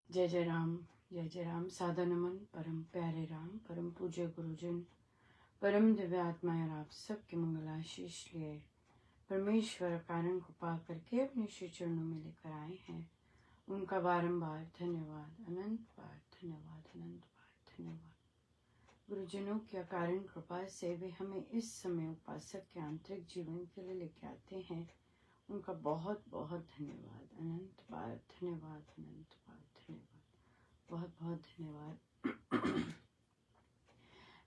जय जय राम। सादा नमन परम प्यारे राम, परम पूज्य गुरुजन, परम दिव्य आत्माएं और आप सबके मंगलाशीष लिए परमेश्वर कारण को पा करके अपने श्री चरणों में लेकर आए हैं। उनका बारंबार धन्यवाद, अनंत बार धन्यवाद, अनंत बार धन्यवाद। गुरुजनों की अकारण कृपा से वे हमें इस समय उपासक के आंतरिक जीवन के लिए लेके आते हैं। उनका बहुत बहुत धन्यवाद, अनंत बार धन्यवाद, अनंत बार धन्यवाद, बहुत बहुत धन्यवाद।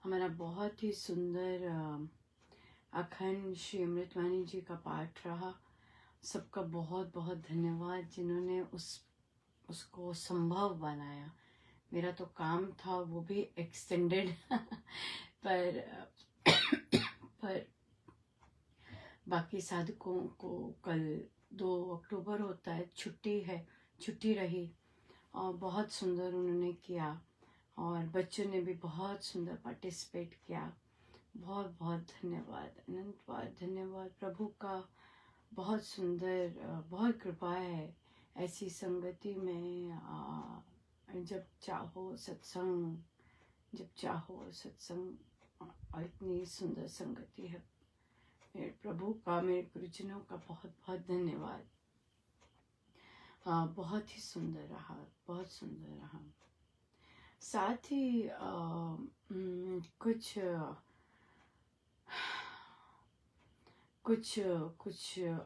हमारा बहुत ही सुंदर अखंड श्री अमृतवाणी जी का पाठ रहा। सबका बहुत बहुत धन्यवाद जिन्होंने उसको संभव बनाया। मेरा तो काम था वो भी एक्सटेंडेड पर बाकी साधकों को कल 2 अक्टूबर होता है, छुट्टी है, छुट्टी रही और बहुत सुंदर उन्होंने किया और बच्चों ने भी बहुत सुंदर पार्टिसिपेट किया। बहुत बहुत धन्यवाद, अनंत बार धन्यवाद। प्रभु का बहुत सुंदर बहुत कृपा है ऐसी संगति में। जब चाहो सत्संग, जब चाहो सत्संग, इतनी सुंदर संगति है। मेरे प्रभु का, मेरे गुरुजनों का बहुत बहुत धन्यवाद। बहुत ही सुंदर रहा, बहुत सुंदर रहा। साथ ही कुछ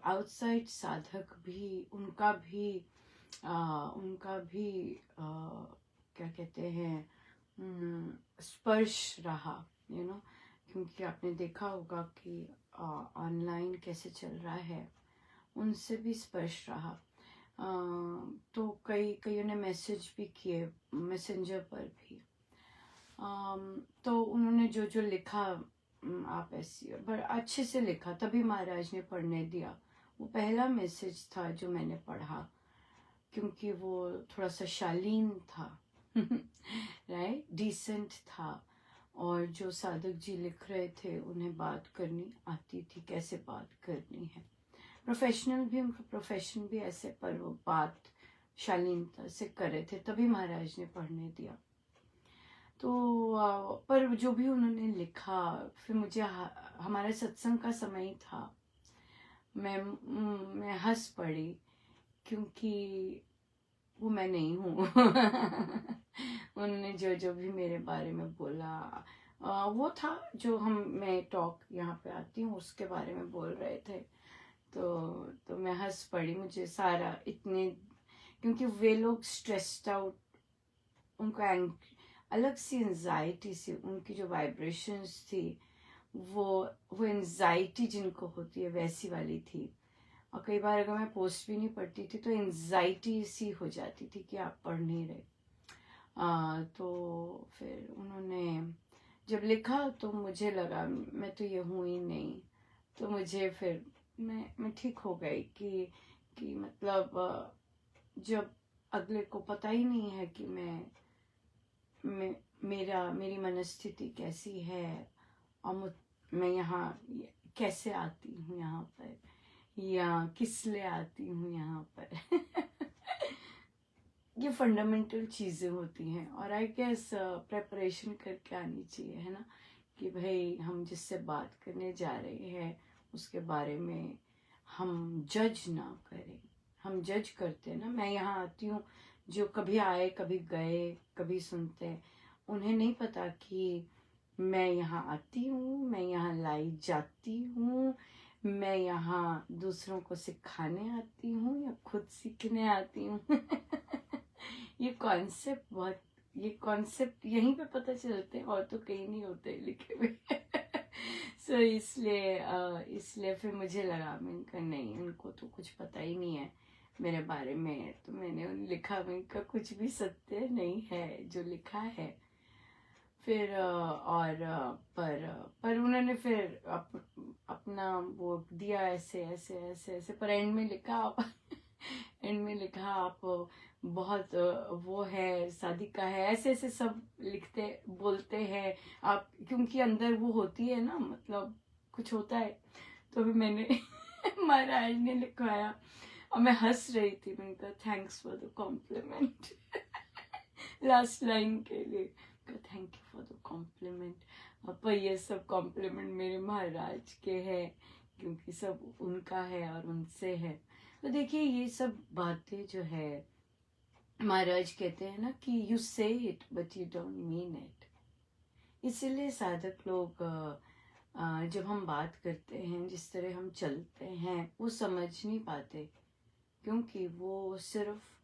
आउटसाइड साधक भी, उनका भी क्या कहते हैं, स्पर्श रहा, क्योंकि आपने देखा होगा कि ऑनलाइन कैसे चल रहा है, उनसे भी स्पर्श रहा। तो कईयों ने मैसेज भी किए मैसेंजर पर भी। तो उन्होंने जो जो लिखा, आप ऐसी बड़ा अच्छे से लिखा, तभी महाराज ने पढ़ने दिया। वो पहला मैसेज था जो मैंने पढ़ा, क्योंकि वो थोड़ा सा शालीन था राइट, डिसेंट था। और जो साधक जी लिख रहे थे उन्हें बात करनी आती थी, कैसे बात करनी है। प्रोफेशनल भी, उनका प्रोफेशन भी ऐसे, पर वो बात शालीनता से कर रहे थे, तभी महाराज ने पढ़ने दिया। तो पर जो भी उन्होंने लिखा, फिर मुझे हमारे सत्संग का समय था, मैं हंस पड़ी, क्योंकि वो मैं नहीं हूँ उन्होंने जो जो भी मेरे बारे में बोला, वो था जो मैं टॉक यहाँ पे आती हूँ उसके बारे में बोल रहे थे। तो मैं हंस पड़ी, मुझे सारा इतने, क्योंकि वे लोग स्ट्रेस्ड आउट, उनका अलग सी एंजाइटी सी, उनकी जो वाइब्रेशंस थी वो एंजाइटी जिनको होती है वैसी वाली थी। और कई बार अगर मैं पोस्ट भी नहीं पढ़ती थी तो एंजाइटी सी हो जाती थी कि आप पढ़ नहीं रहे। तो फिर उन्होंने जब लिखा तो मुझे लगा मैं तो ये हूँ ही नहीं। तो मुझे फिर मैं ठीक हो गई कि मतलब जब अगले को पता ही नहीं है कि मेरी मनस्थिति कैसी है और मैं यहाँ कैसे आती हूँ यहाँ पर, या किस लिए आती हूँ यहाँ पर ये फंडामेंटल चीज़ें होती हैं और आई गेस प्रेपरेशन करके आनी चाहिए, है ना, कि भाई हम जिससे बात करने जा रहे हैं उसके बारे में हम जज ना करें। हम जज करते हैं ना। मैं यहाँ आती हूँ, जो कभी आए कभी गए कभी सुनते, उन्हें नहीं पता कि मैं यहाँ आती हूँ, मैं यहाँ लाई जाती हूँ, मैं यहाँ दूसरों को सिखाने आती हूँ या खुद सीखने आती हूँ ये कॉन्सेप्ट यहीं पे पता चलते हैं, और तो कहीं नहीं होते लिखे हुए सो इसलिए फिर मुझे लगा, मैंने कहा नहीं, उनको तो कुछ पता ही नहीं है मेरे बारे में। तो मैंने लिखा, मैंने कहा कुछ भी सत्य नहीं है जो लिखा है। फिर पर उन्होंने फिर अपना वो दिया ऐसे ऐसे ऐसे ऐसे, पर एंड में लिखा एंड में लिखा आप बहुत वो है, साधिका है, ऐसे ऐसे सब लिखते बोलते हैं आप, क्योंकि अंदर वो होती है ना, मतलब कुछ होता है। तो भी मैंने महाराज ने लिखवाया और मैं हंस रही थी। मैंने कहा thanks for the compliment last line के लिए। Thank you for the compliment. पर ये सब कॉम्प्लीमेंट मेरे महाराज के हैं, क्योंकि सब उनका है और उनसे है। तो देखिए ये सब बातें जो है, महाराज कहते हैं ना कि यू से it but you don't mean it. इसीलिए साधक लोग जब हम बात करते हैं, जिस तरह हम चलते हैं, वो समझ नहीं पाते, क्योंकि वो सिर्फ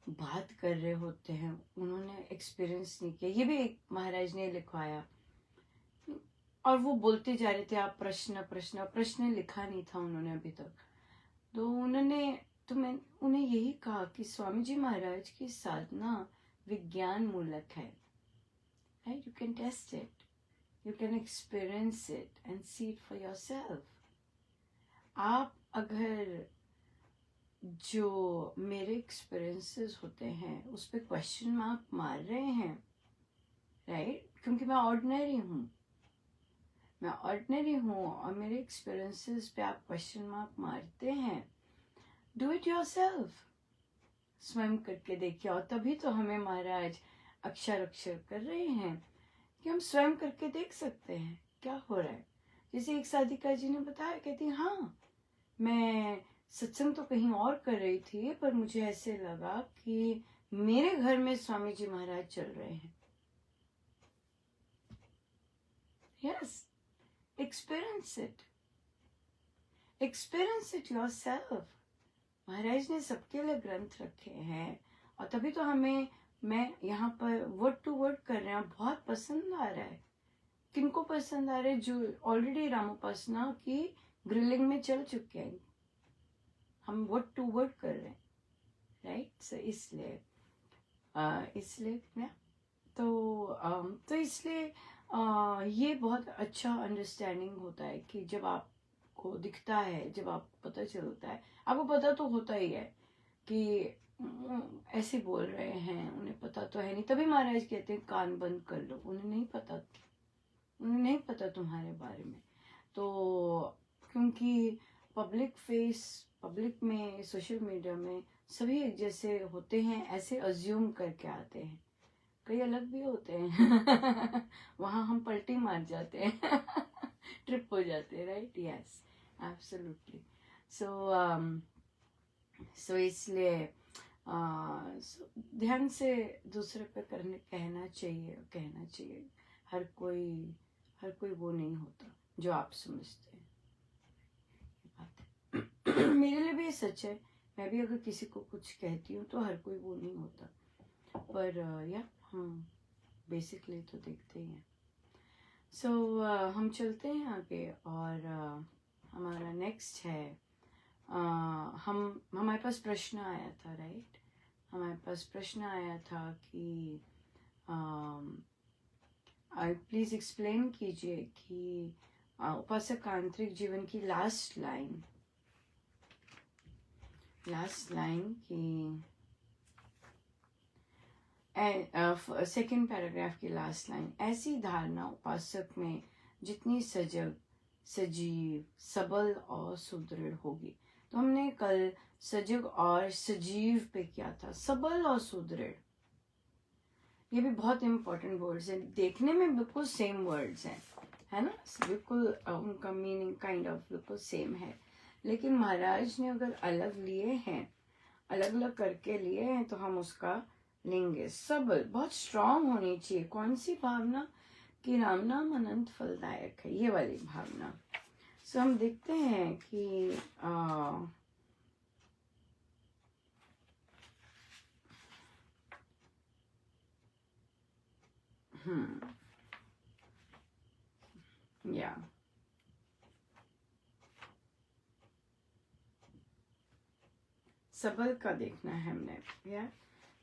बात कर रहे होते हैं, उन्होंने एक्सपीरियंस नहीं किया। ये भी एक महाराज ने लिखवाया, और वो बोलते जा रहे थे आप प्रश्न प्रश्न प्रश्न, लिखा नहीं था उन्होंने अभी तक। तो मैं उन्हें यही कहा कि स्वामी जी महाराज की साधना विज्ञान मूलक है, right? You can test it, you can experience it and see it for yourself. आप अगर जो मेरे एक्सपीरियंसेस होते हैं उस पर क्वेश्चन मार्क मार रहे हैं, राइट? क्योंकि मैं ऑर्डिनरी हूँ और मेरे एक्सपीरियंसेस पे आप क्वेश्चन मार्क मारते हैं, डू इट योरसेल्फ, स्वयं करके देखिए। और तभी तो हमें महाराज अक्षर अक्षर कर रहे हैं कि हम स्वयं करके देख सकते हैं क्या हो रहा है। जैसे एक साधिका जी ने बताया, कहती हाँ मैं सत्संग तो कहीं और कर रही थी, पर मुझे ऐसे लगा कि मेरे घर में स्वामी जी महाराज चल रहे हैं। Yes, experience it yourself. महाराज ने सबके लिए ग्रंथ रखे हैं, और तभी तो मैं यहाँ पर वर्ड टू वर्ड कर रहे हैं, बहुत पसंद आ रहा है। किनको पसंद आ रहा है? जो ऑलरेडी रामोपासना की ग्रिलिंग में चल चुके हैं, हम वर्ड टू वर्ड कर रहे हैं, राइट? सो इसलिए इसलिए ये बहुत अच्छा अंडरस्टैंडिंग होता है कि जब आपको दिखता है, जब आपको पता चलता है, आपको पता तो होता ही है कि ऐसे बोल रहे हैं, उन्हें पता तो है नहीं। तभी महाराज कहते हैं कान बंद कर लो, उन्हें नहीं पता तुम्हारे बारे में। तो क्योंकि पब्लिक में, सोशल मीडिया में सभी एक जैसे होते हैं, ऐसे अज्यूम करके आते हैं। कई अलग भी होते हैं वहां हम पलटी मार जाते हैं ट्रिप हो जाते हैं, राइट? Yes, absolutely. सो इसलिए ध्यान से दूसरे पे कहना चाहिए। हर कोई वो नहीं होता जो आप समझते हैं। मेरे लिए भी ये सच है, मैं भी अगर किसी को कुछ कहती हूँ तो हर कोई वो नहीं होता, पर या हम बेसिकली तो देखते ही हैं। सो हम चलते हैं आगे, और हमारा नेक्स्ट है, हमारे पास प्रश्न आया था, राइट? हमारे पास प्रश्न आया था कि प्लीज एक्सप्लेन कीजिए कि उपासक आंतरिक जीवन की लास्ट लाइन की सेकेंड पैराग्राफ की लास्ट लाइन, ऐसी धारणा उपासक में जितनी सजग, सजीव, सबल और सुदृढ़ होगी। तो हमने कल सजग और सजीव पे किया था, सबल और सुदृढ़। ये भी बहुत इंपॉर्टेंट वर्ड्स हैं, देखने में बिल्कुल सेम वर्ड्स हैं, है ना? बिल्कुल उनका मीनिंग काइंड ऑफ बिल्कुल सेम है, लेकिन महाराज ने अगर अलग लिए हैं, अलग अलग करके लिए हैं, तो हम उसका लेंगे। सबल, बहुत स्ट्रांग होनी चाहिए। कौन सी भावना? कि राम नाम अनंत फलदायक है, ये वाली भावना। सो हम देखते हैं कि या सबल का देखना है हमने, या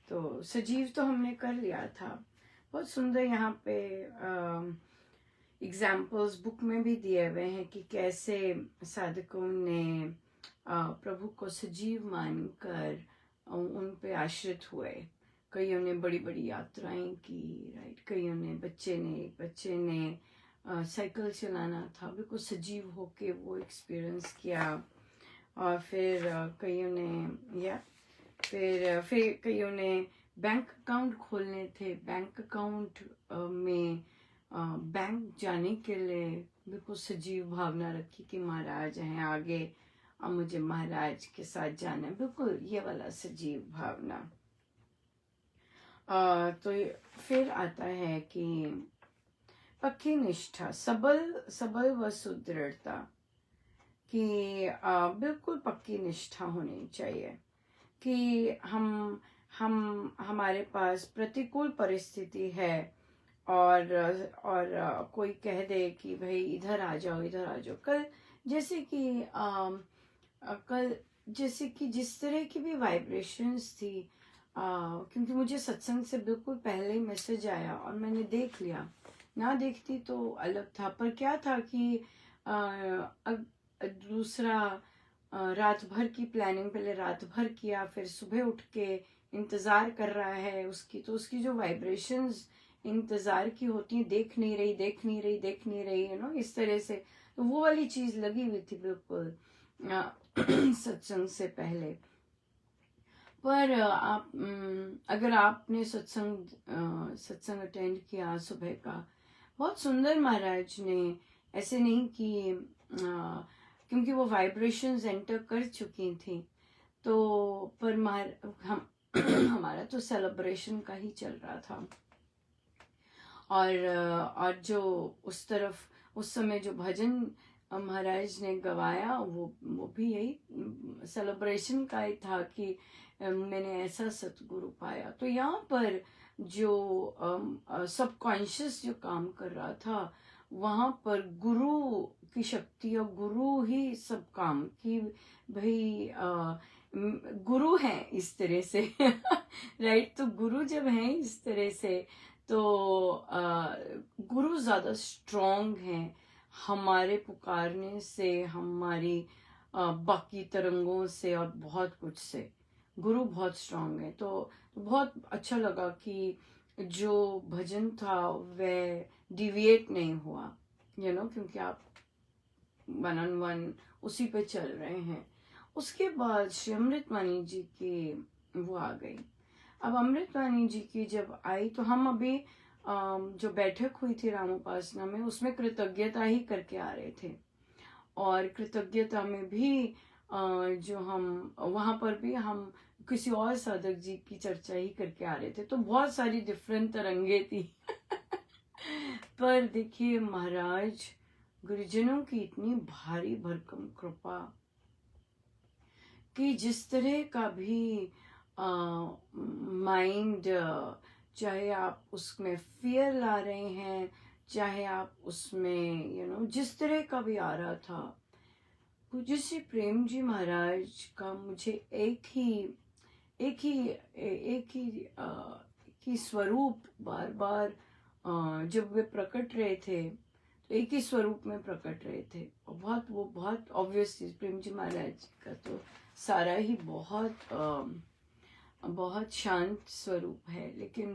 तो सजीव तो हमने कर लिया था। बहुत सुंदर यहाँ पे एग्जाम्पल्स बुक में भी दिए हुए हैं कि कैसे साधकों ने प्रभु को सजीव मानकर उन पे आश्रित हुए। कईयों ने बड़ी बड़ी यात्राएं की, राइट? कईयों ने बच्चे ने साइकिल चलाना था, बिल्कुल सजीव होके वो एक्सपीरियंस किया। और फिर कईयों ने कईयों ने बैंक अकाउंट खोलने थे, बैंक अकाउंट में बैंक जाने के लिए बिल्कुल सजीव भावना रखी कि महाराज हैं आगे, अब मुझे महाराज के साथ जाना है, बिल्कुल ये वाला सजीव भावना। तो फिर आता है कि पक्की निष्ठा, सबल सबल व सुदृढ़ता, कि बिल्कुल पक्की निष्ठा होनी चाहिए कि हम हमारे पास प्रतिकूल परिस्थिति है और कोई कह दे कि भाई इधर आ जाओ, इधर आ जाओ। कल जैसे कि जिस तरह की भी वाइब्रेशंस थी, क्योंकि मुझे सत्संग से बिल्कुल पहले ही मैसेज आया और मैंने देख लिया, ना देखती तो अलग था। पर क्या था कि दूसरा रात भर की प्लानिंग, पहले रात भर किया, फिर सुबह उठ के इंतज़ार कर रहा है उसकी, तो उसकी जो वाइब्रेशंस इंतज़ार की होती है, देख नहीं रही, देख नहीं रही, देख नहीं रही, इस तरह से, तो वो वाली चीज़ लगी हुई थी बिल्कुल सत्संग से पहले। पर अगर आपने सत्संग अटेंड किया सुबह का, बहुत सुंदर महाराज ने, ऐसे नहीं कि क्योंकि वो वाइब्रेशंस एंटर कर चुकी थी, तो पर हमारा तो सेलिब्रेशन का ही चल रहा था। और जो उस तरफ उस समय जो भजन महाराज ने गवाया, वो भी यही सेलिब्रेशन का ही था कि मैंने ऐसा सतगुरु पाया। तो यहाँ पर जो सबकॉन्शियस जो काम कर रहा था, वहाँ पर गुरु की शक्ति और गुरु ही सब काम की, भाई गुरु हैं इस तरह से राइट। तो गुरु जब हैं इस तरह से, तो गुरु ज़्यादा स्ट्रॉन्ग हैं हमारे पुकारने से, हमारी बाकी तरंगों से और बहुत कुछ से। गुरु बहुत स्ट्रॉन्ग है। तो बहुत अच्छा लगा कि जो भजन था वह डिविएट नहीं हुआ, क्योंकि आप 1-on-1 उसी पे चल रहे हैं। उसके बाद श्री अमृतवाणी जी की वो आ गई। अब अमृतवाणी जी की जब आई, तो हम अभी जो बैठक हुई थी राम उपासना में, उसमें कृतज्ञता ही करके आ रहे थे। और कृतज्ञता में भी जो हम वहाँ पर भी हम किसी और साधक जी की चर्चा ही करके आ रहे थे, तो बहुत सारी डिफरेंट तरंगे थी पर देखिए महाराज गुरुजनों की इतनी भारी भरकम कृपा कि जिस तरह का भी माइंड, चाहे आप उसमें फियर ला रहे हैं, चाहे आप उसमें जिस तरह का भी आ रहा था, पूज्य श्री प्रेम जी महाराज का मुझे एक ही स्वरूप बार बार जब वे प्रकट रहे थे, तो एक ही स्वरूप में प्रकट रहे थे। और बहुत ऑब्वियस चीज, प्रेम जी महाराज का तो सारा ही बहुत शांत स्वरूप है, लेकिन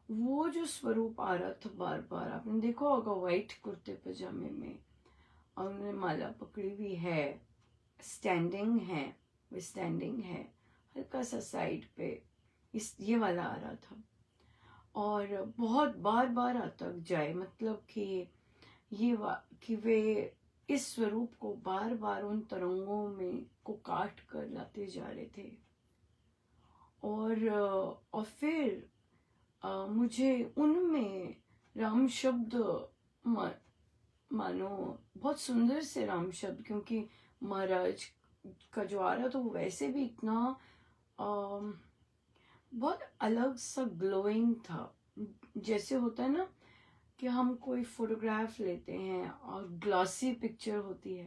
वो जो स्वरूप आ रहा था बार बार, आपने देखा होगा व्हाइट कुर्ते पजामे में, और उन्होंने माला पकड़ी भी है, स्टैंडिंग है, हल्का सा साइड पे ये वाला आ रहा था। और बहुत बार बार आता जाए, मतलब कि कि वे इस स्वरूप को बार बार उन तरंगों में को काट कर लाते जा रहे थे। और फिर मुझे उनमें राम शब्द मानो बहुत सुंदर से राम शब्द, क्योंकि महाराज का जो आ रहा था वो वैसे भी इतना बहुत अलग सा ग्लोइंग था। जैसे होता है ना कि हम कोई फोटोग्राफ लेते हैं और ग्लॉसी पिक्चर होती है,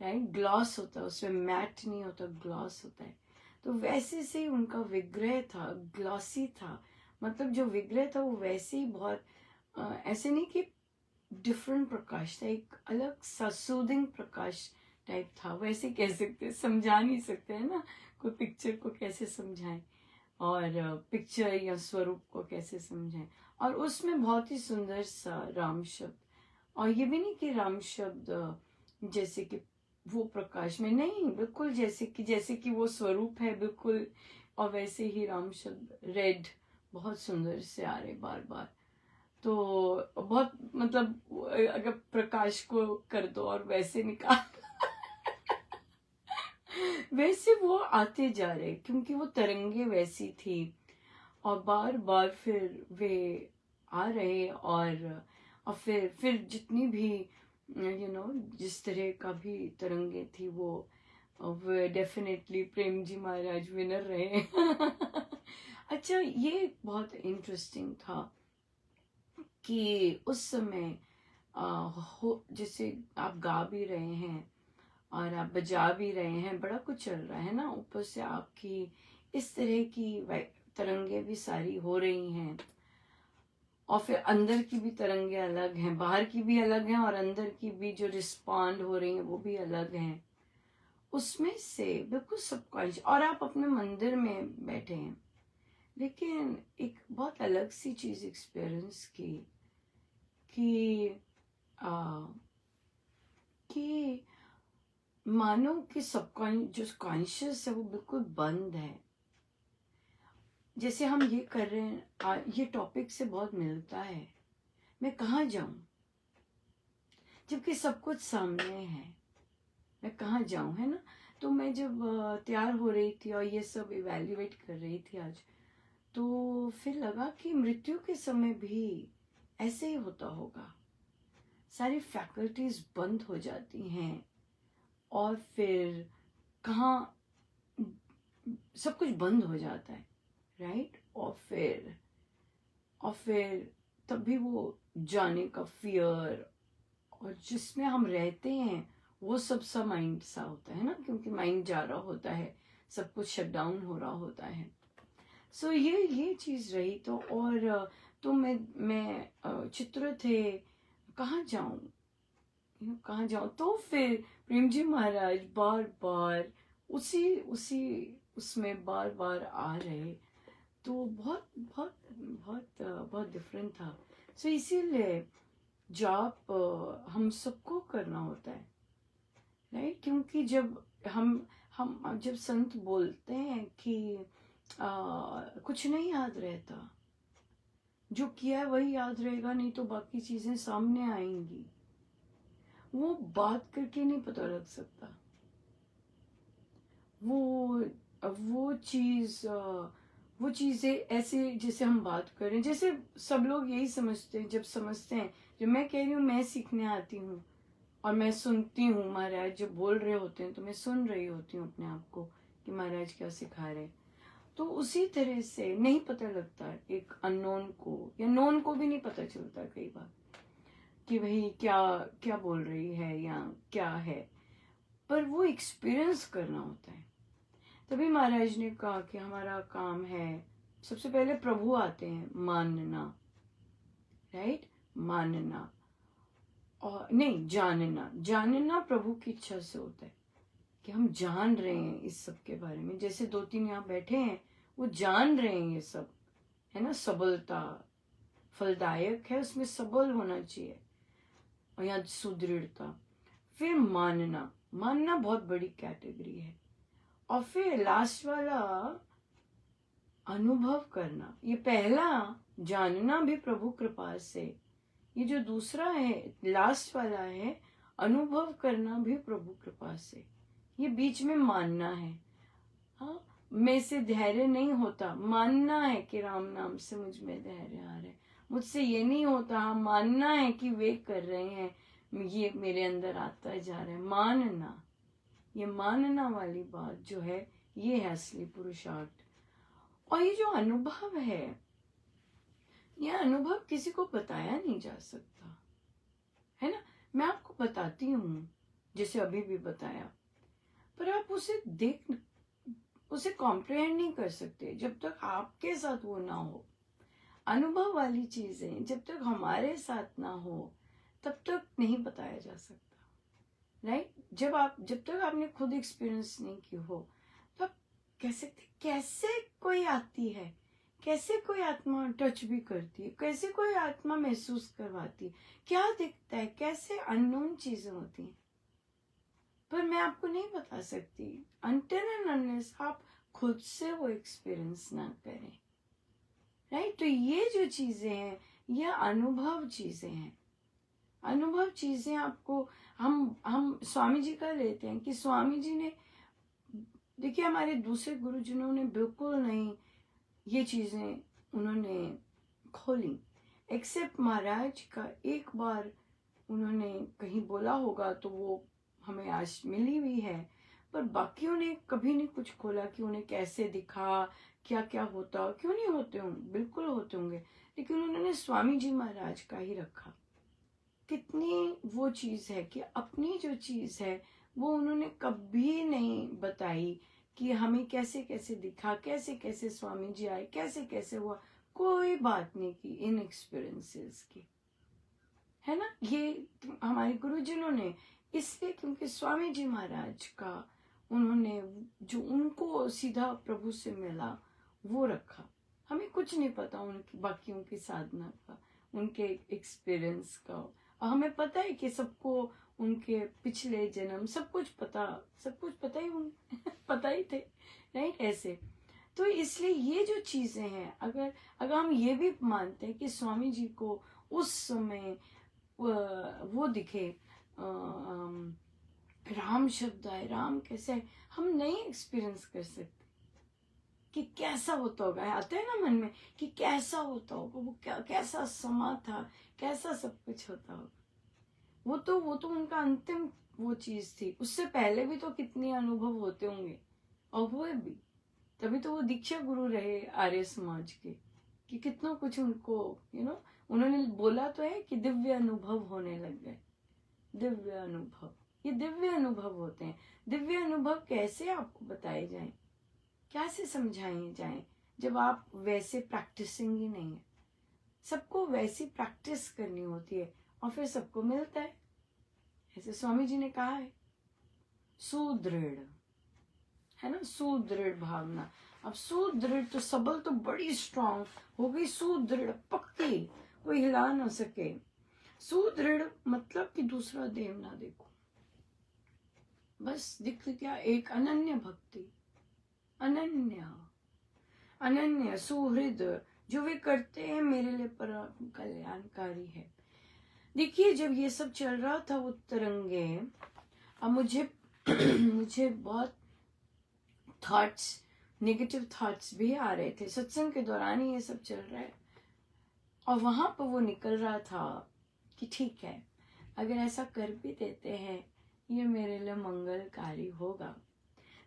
राइट, ग्लॉस होता है उसमें, मैट नहीं होता, ग्लॉस होता है। तो वैसे से ही उनका विग्रह था, ग्लॉसी था, मतलब जो विग्रह था वो वैसे ही बहुत ऐसे नहीं कि डिफरेंट प्रकाश था, एक अलग सा सूदिंग प्रकाश टाइप था, वैसे कह सकते, समझा नहीं सकते है ना, कोई पिक्चर को कैसे समझाएं और पिक्चर या स्वरूप को कैसे समझाएं। और उसमें बहुत ही सुंदर सा राम शब्द, और ये भी नहीं कि राम शब्द जैसे कि वो प्रकाश में नहीं, बिल्कुल जैसे कि वो स्वरूप है, बिल्कुल और वैसे ही राम शब्द रेड बहुत सुंदर से आ रहे बार बार। तो बहुत मतलब अगर प्रकाश को कर दो और वैसे निकाल वैसे वो आते जा रहे, क्योंकि वो तरंगे वैसी थी और बार बार फिर वे आ रहे। और फिर जितनी भी जिस तरह का भी तरंगे थी वो डेफिनेटली प्रेम जी महाराज विनर रहे। अच्छा, ये बहुत इंटरेस्टिंग था कि उस समय जैसे आप गा भी रहे हैं और आप बजा भी रहे हैं, बड़ा कुछ चल रहा है ना, ऊपर से आपकी इस तरह की तरंगे भी सारी हो रही हैं और फिर अंदर की भी तरंगे अलग हैं, बाहर की भी अलग हैं और अंदर की भी जो रिस्पॉन्ड हो रही हैं वो भी अलग हैं। उसमें से बिल्कुल सबकॉन्शियस, और आप अपने मंदिर में बैठे हैं, लेकिन एक बहुत अलग सी चीज एक्सपीरियंस की कि कि मानो कि जो कॉन्शियस है वो बिल्कुल बंद है। जैसे हम ये कर रहे हैं, ये टॉपिक से बहुत मिलता है, मैं कहाँ जाऊं जबकि सब कुछ सामने है, मैं कहाँ जाऊं, है ना। तो मैं जब तैयार हो रही थी और ये सब इवेल्युएट कर रही थी आज, तो फिर लगा कि मृत्यु के समय भी ऐसे ही होता होगा, सारी फैकल्टीज बंद हो जाती हैं और फिर कहाँ सब कुछ बंद हो जाता है, राइट। और फिर तभी वो जाने का फियर और जिसमें हम रहते हैं वो सब माइंड सा होता है ना, क्योंकि माइंड जा रहा होता है, सब कुछ शट डाउन हो रहा होता है। सो ये चीज रही। तो और तो मैं चित्र थे, कहाँ जाऊं, कहाँ जाऊं। तो फिर प्रेम जी महाराज बार बार उसी उसी उसमें बार बार आ रहे। तो बहुत बहुत बहुत बहुत डिफरेंट था। सो इसीलिए जॉब हम सबको करना होता है, राइट। क्योंकि जब हम जब संत बोलते हैं कि कुछ नहीं याद रहता, जो किया है वही याद रहेगा, नहीं तो बाकी चीजें सामने आएंगी, वो बात करके नहीं पता लग सकता। वो चीज वो चीजें ऐसे जैसे हम बात करें, जैसे सब लोग यही समझते हैं, जब समझते हैं, जब मैं कह रही हूँ मैं सीखने आती हूँ और मैं सुनती हूँ महाराज जब बोल रहे होते हैं तो मैं सुन रही होती हूँ अपने आप को कि महाराज क्या सिखा रहे। तो उसी तरह से नहीं पता लगता एक अननोन को या नोन को भी नहीं पता चलता कई बार कि भाई क्या क्या बोल रही है या क्या है, पर वो एक्सपीरियंस करना होता है। तभी महाराज ने कहा कि हमारा काम है, सबसे पहले प्रभु आते हैं, मानना, राइट, मानना और नहीं जानना। जानना प्रभु की इच्छा से होता है कि हम जान रहे हैं इस सब के बारे में। जैसे 2-3 यहाँ बैठे हैं, वो जान रहे हैं ये सब, है ना। सबलता फलदायक है, उसमें सबल होना चाहिए और यहाँ सुदृढ़ता। फिर मानना, मानना बहुत बड़ी कैटेगरी है। और फिर लास्ट वाला अनुभव करना। ये पहला जानना भी प्रभु कृपा से, ये जो दूसरा है लास्ट वाला है अनुभव करना भी प्रभु कृपा से, ये बीच में मानना है। हाँ, मैं से धैर्य नहीं होता, मानना है कि राम नाम से मुझ में धैर्य आ रहा है, मुझसे ये नहीं होता, हाँ मानना है कि वे कर रहे हैं, ये मेरे अंदर आता जा रहा है, मानना। ये मानना वाली बात जो है, ये है असली पुरुषार्थ। और ये जो अनुभव है, यह अनुभव किसी को बताया नहीं जा सकता, है ना। मैं आपको बताती हूँ जैसे अभी भी बताया, पर आप उसे कॉम्प्रिहेंड नहीं कर सकते जब तक आपके साथ वो ना हो। अनुभव वाली चीजें जब तक हमारे साथ ना हो तब तक नहीं बताया जा सकता, राइट। जब तक आपने खुद एक्सपीरियंस नहीं की हो तब कह सकते कैसे कोई आती है, कैसे कोई आत्मा टच भी करती है, कैसे कोई आत्मा महसूस करवाती है, क्या दिखता है, कैसे अननोन चीजें होती हैं, पर मैं आपको नहीं बता सकती अनटिल एंड अनलेस आप खुद से वो एक्सपीरियंस ना करें, राइट। तो ये जो चीजें हैं ये अनुभव चीजें हैं, अनुभव चीजें आपको हम स्वामी जी का लेते हैं कि स्वामी जी ने, देखिए हमारे दूसरे गुरु जिन्होंने बिल्कुल नहीं ये चीजें उन्होंने खोली, एक्सेप्ट महाराज का एक बार उन्होंने कहीं बोला होगा तो वो हमें आज मिली हुई है, पर बाकियों ने कभी नहीं कुछ खोला कि उन्हें कैसे दिखा, क्या क्या होता, क्यों नहीं होते होंगे, बिल्कुल होते होंगे, लेकिन उन्होंने स्वामी जी महाराज का ही रखा। कितनी वो चीज है कि अपनी जो चीज है वो उन्होंने कभी नहीं बताई कि हमें कैसे कैसे दिखा, कैसे कैसे स्वामी जी आए, कैसे कैसे हुआ, कोई बात नहीं की इन एक्सपीरियंसेस की, है ना। ये हमारे गुरुजनों ने इसलिए क्योंकि स्वामी जी महाराज का उन्होंने जो उनको सीधा प्रभु से मिला वो रखा। हमें कुछ नहीं पता उनकी बाकियों की साधना का, उनके एक्सपीरियंस का, और हमें पता है कि सबको उनके पिछले जन्म सब कुछ पता ही पता ही थे, राइट। ऐसे तो इसलिए ये जो चीजें हैं, अगर हम ये भी मानते हैं कि स्वामी जी को उस समय वो दिखे, राम शब्द आए, राम कैसे है, हम नहीं एक्सपीरियंस कर सकते कि कैसा होता होगा। आता है ना मन में कि कैसा होता होगा, वो कैसा समा था, कैसा सब कुछ होता होगा। वो तो उनका अंतिम वो चीज थी, उससे पहले भी तो कितने अनुभव होते होंगे, और हुए भी, तभी तो वो दीक्षा गुरु रहे आर्य समाज के, कि कितना कुछ उनको उन्होंने बोला तो है कि दिव्य अनुभव होने लग गए। दिव्य अनुभव, ये दिव्य अनुभव होते हैं। दिव्य अनुभव कैसे आपको बताए जाएं, कैसे समझाए जाएं, जब आप वैसे प्रैक्टिसिंग ही नहीं है। सबको वैसी प्रैक्टिस करनी होती है और फिर सबको मिलता है। ऐसे स्वामी जी ने कहा है, सुदृढ़, है ना, सुदृढ़ भावना। अब सुदृढ़ तो सबल तो बड़ी स्ट्रांग हो गई, सुदृढ़ पक्की, कोई हिला ना सके। सुदृढ़ मतलब कि दूसरा देव ना देखो, बस दिख क्या, एक अनन्य भक्ति, अनन्य अनन्य सुहृद, जो वे करते हैं मेरे लिए परम कल्याणकारी है। देखिए जब ये सब चल रहा था वो तरंगे, अब मुझे मुझे बहुत थॉट्स, नेगेटिव थॉट्स भी आ रहे थे, सत्संग के दौरान ही ये सब चल रहा है, और वहां पर वो निकल रहा था कि ठीक है, अगर ऐसा कर भी देते हैं ये मेरे लिए मंगलकारी होगा।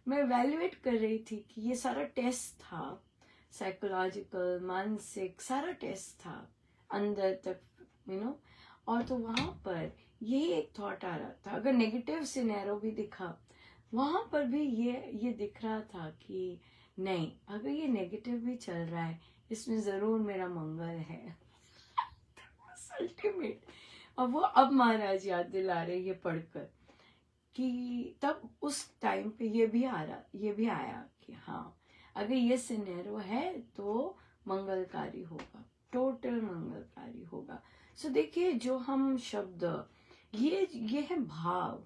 मैं वैल्यूएट कर रही थी कि ये सारा टेस्ट था, साइकोलॉजिकल, मानसिक सारा टेस्ट था अंदर तक, और तो वहां पर यही एक थॉट आ रहा था, अगर नेगेटिव सिनेरियो भी दिखा वहां पर भी ये दिख रहा था कि नहीं, अगर ये नेगेटिव भी चल रहा है इसमें जरूर मेरा मंगल है। अल्टीमेट। और वो अब महाराज याद दिला रहे ये पढ़कर कि तब उस टाइम पे ये भी आया कि हाँ, अगर ये सिनेरियो है तो मंगलकारी होगा, टोटल मंगलकारी होगा। सो देखिए जो हम शब्द, ये है भाव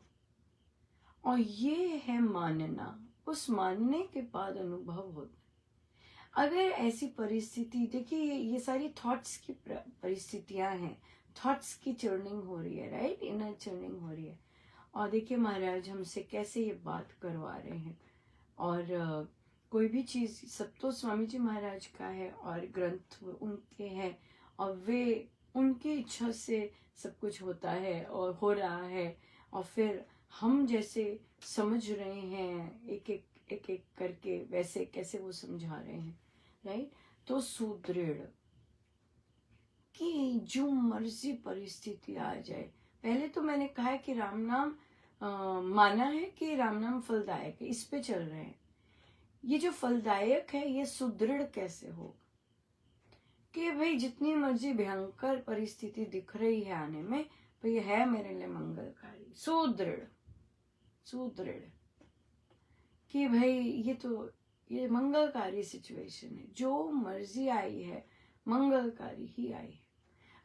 और ये है मानना, उस मानने के बाद अनुभव होता है। अगर ऐसी परिस्थिति, देखिए ये सारी थॉट्स की परिस्थितियां हैं, थॉट्स की चर्निंग हो रही है, राइट, इनर चर्निंग हो रही है। और देखिए महाराज हमसे कैसे ये बात करवा रहे हैं, और कोई भी चीज सब तो स्वामी जी महाराज का है और ग्रंथ उनके हैं, और वे उनकी इच्छा से सब कुछ होता है और हो रहा है, और फिर हम जैसे समझ रहे हैं एक एक करके, वैसे कैसे वो समझा रहे हैं, राइट। तो सुदृढ़ कि जो मर्जी परिस्थिति आ जाए, पहले तो मैंने कहा है कि राम नाम माना है कि राम नाम फलदायक है, इस पे चल रहे हैं। ये जो फलदायक है ये सुदृढ़ कैसे हो कि भाई जितनी मर्जी भयंकर परिस्थिति दिख रही है आने में, तो ये है मेरे लिए मंगलकारी, सुदृढ़ सुदृढ़ कि भाई ये मंगलकारी सिचुएशन है, जो मर्जी आई है मंगलकारी ही आई है।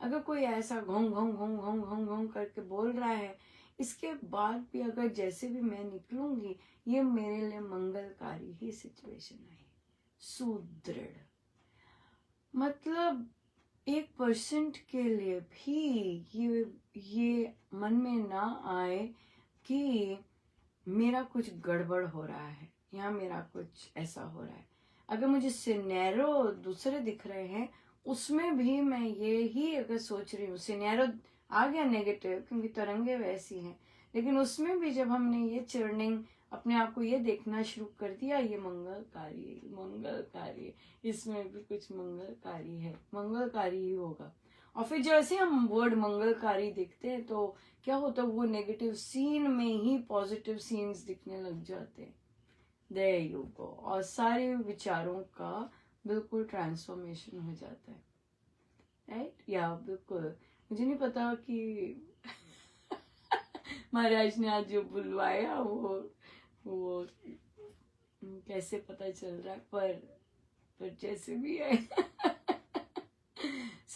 अगर कोई ऐसा घोंग घोंग घोंग घोंग घोंग घोंग करके बोल रहा है इसके बाद भी अगर जैसे भी मैं निकलूंगी, ये मेरे लिए मंगलकारी ही सिचुएशन है। सुदृढ़ मतलब 1% के लिए भी ये मन में ना आए कि मेरा कुछ गड़बड़ हो रहा है या मेरा कुछ ऐसा हो रहा है। अगर मुझे सिनेरियो दूसरे दिख रहे हैं, उसमें भी मैं ये ही अगर सोच रही हूँ, सिनेरियो आ गया नेगेटिव क्योंकि तरंगे वैसी हैं, लेकिन उसमें भी जब हमने ये चर्निंग अपने आप को ये देखना शुरू कर दिया, ये मंगलकारी है, इसमें भी कुछ मंगलकारी है, मंगलकारी ही होगा। और फिर जैसे हम वर्ड मंगलकारी देखते हैं तो क्या होता है, वो नेगेटिव सीन में ही पॉजिटिव सीन्स दिखने लग जाते हैं। There you go. और सारे विचारों का बिल्कुल ट्रांसफॉर्मेशन हो जाता है, राइट? या बिल्कुल। मुझे नहीं पता कि महाराज ने आज जो बुलवाया वो कैसे पता चल रहा है, पर जैसे भी है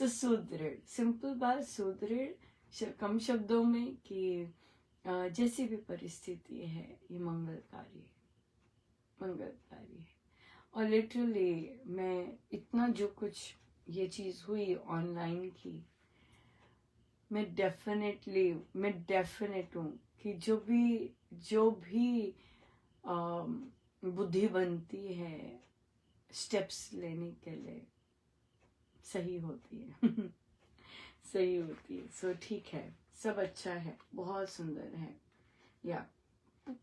सुदृढ़, सिंपल बात, सुदृढ़ कम शब्दों में कि जैसी भी परिस्थिति है ये मंगलकारी है। और लिटरली मैं इतना जो कुछ ये चीज हुई ऑनलाइन की, मैं डेफिनेट हूँ कि जो भी बुद्धि बनती है स्टेप्स लेने के लिए सही होती है सही होती है। सो ठीक है, सब अच्छा है, बहुत सुंदर है, या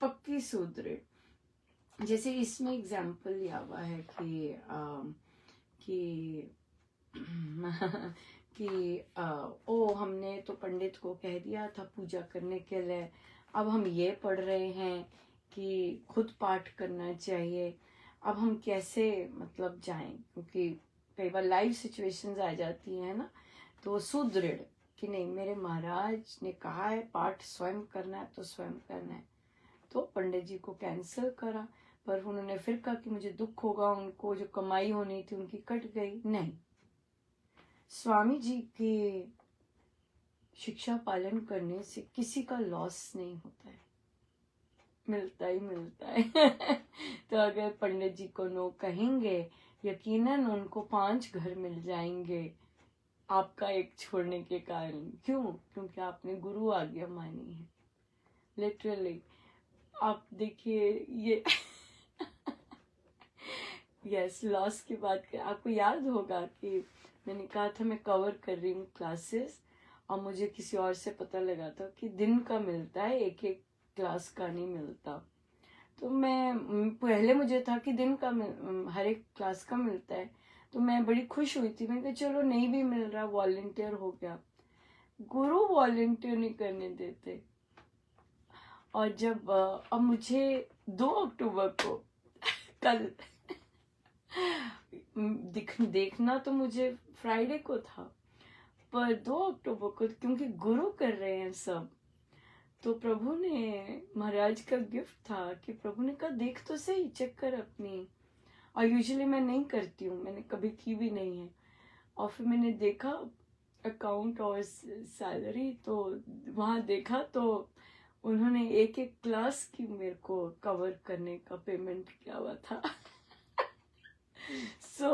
पक्की सुदृढ़। जैसे इसमें एग्जाम्पल लिया हुआ है कि ओ हमने तो पंडित को कह दिया था पूजा करने के लिए, अब हम ये पढ़ रहे हैं कि खुद पाठ करना चाहिए, अब हम कैसे मतलब जाएं, क्योंकि कई बार लाइव सिचुएशंस आ जाती हैं ना, तो सुदृढ़ कि नहीं, मेरे महाराज ने कहा है पाठ स्वयं करना है तो स्वयं करना है। तो पंडित जी को कैंसिल करा, पर उन्होंने फिर कहा कि मुझे दुख होगा, उनको जो कमाई होनी थी उनकी कट गई। नहीं, स्वामी जी की शिक्षा पालन करने से किसी का लॉस नहीं होता है, मिलता ही मिलता है तो अगर पंडित जी को नो कहेंगे, यकीनन उनको 5 घर मिल जाएंगे आपका एक छोड़ने के कारण। क्यों? क्योंकि आपने गुरु आज्ञा मानी है। लिटरली आप देखिए ये यस, लॉस की बात कर, आपको याद होगा कि मैंने कहा था मैं कवर कर रही हूँ क्लासेस, और मुझे किसी और से पता लगा था कि दिन का मिलता है, एक क्लास का नहीं मिलता। तो मैं पहले मुझे था कि दिन का हर एक क्लास का मिलता है, तो मैं बड़ी खुश हुई थी। मैंने कहा चलो नहीं भी मिल रहा, वॉलंटियर हो गया। गुरु वॉलंटियर नहीं करने देते। और जब अब मुझे 2 अक्टूबर को कल देखना तो मुझे फ्राइडे को था, पर 2 अक्टूबर को क्योंकि गुरु कर रहे हैं सब, तो प्रभु ने, महाराज का गिफ्ट था कि प्रभु ने कहा देख तो सही, चेक कर अपनी। और यूजुअली मैं नहीं करती हूँ, मैंने कभी की भी नहीं है। और फिर मैंने देखा अकाउंट और सैलरी, तो वहाँ देखा तो उन्होंने एक क्लास की मेरे को कवर करने का पेमेंट किया हुआ था सो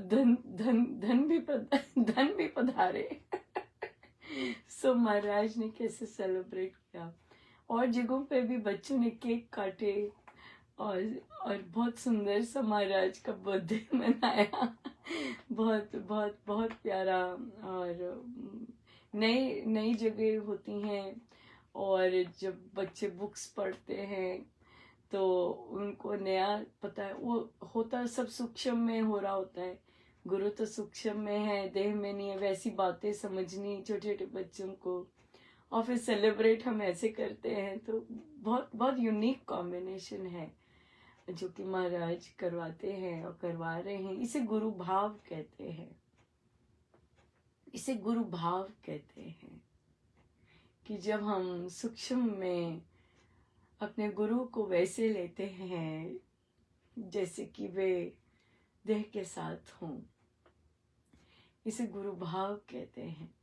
धन भी पधारे सो महाराज ने कैसे सेलिब्रेट किया, और जगहों पे भी बच्चों ने केक काटे, और बहुत सुंदर सा महाराज का बर्थडे मनाया बहुत बहुत बहुत प्यारा। और नई जगह होती हैं, और जब बच्चे बुक्स पढ़ते हैं तो उनको नया पता है, वो होता सब सूक्ष्म में हो रहा होता है। गुरु तो सूक्ष्म में है, देह में नहीं है, वैसी बातें समझनी छोटे छोटे बच्चों को, और फिर सेलिब्रेट हम ऐसे करते हैं। तो बहुत बहुत यूनिक कॉम्बिनेशन है जो कि महाराज करवाते हैं और करवा रहे हैं। इसे गुरु भाव कहते हैं, इसे गुरु भाव कहते हैं कि जब हम सूक्ष्म में अपने गुरु को वैसे लेते हैं जैसे कि वे देह के साथ हों, इसे गुरु भाव कहते हैं।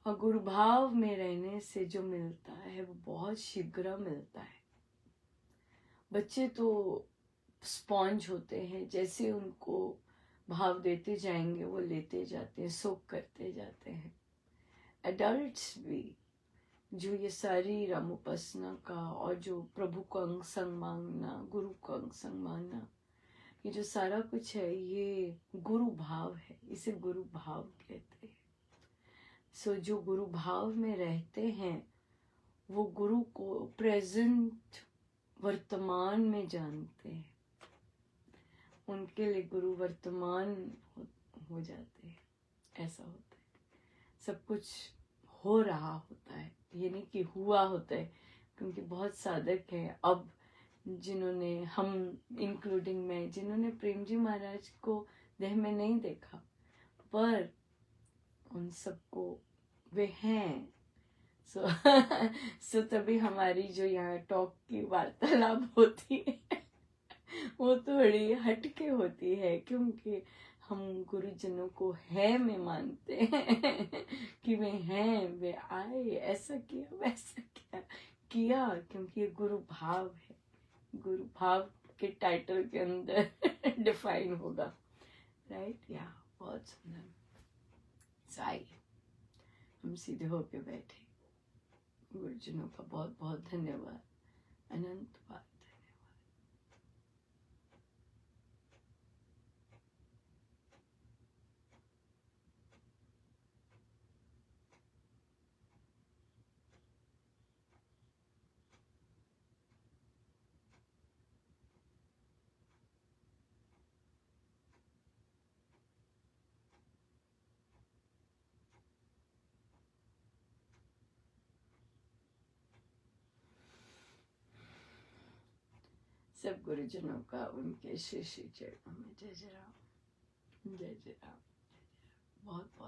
और गुरु भाव में रहने से जो मिलता है वो बहुत शीघ्र मिलता है। बच्चे तो स्पॉन्ज होते हैं, जैसे उनको भाव देते जाएंगे वो लेते जाते हैं, सोख करते जाते हैं। एडल्ट्स भी जो ये सारी राम उपासना का और जो प्रभु को अंग संग मांगना, गुरु को अंग संग मांगना, ये जो सारा कुछ है ये गुरु भाव है, इसे गुरु भाव कहते हैं। सो जो गुरु भाव में रहते हैं वो गुरु को प्रेजेंट वर्तमान में जानते हैं, उनके लिए गुरु वर्तमान हो जाते हैं। ऐसा होता है, सब कुछ हो रहा होता है, ये नहीं कि हुआ होता है। क्योंकि बहुत साधक हैं अब जिन्होंने, हम इंक्लूडिंग मैं, जिन्होंने प्रेम जी महाराज को देह में नहीं देखा, पर उन सबको वे हैं। सो तभी हमारी जो यहाँ टॉक की वार्तालाप होती है वो थोड़ी हटके होती है, क्योंकि हम गुरुजनों को है में मानते हैं कि वे हैं, वे आए, ऐसा किया वैसा किया, क्योंकि ये गुरु भाव है। गुरु भाव के टाइटल के अंदर डिफाइन होगा, राइट? या बहुत सुंदर। साई हम सीधे होके बैठे। गुरुजनों का बहुत बहुत धन्यवाद, अनंत बात। सब गुरुजनों का उनके श्री श्री चरणों में जय जय राम, जय जय राम, बहुत बहुत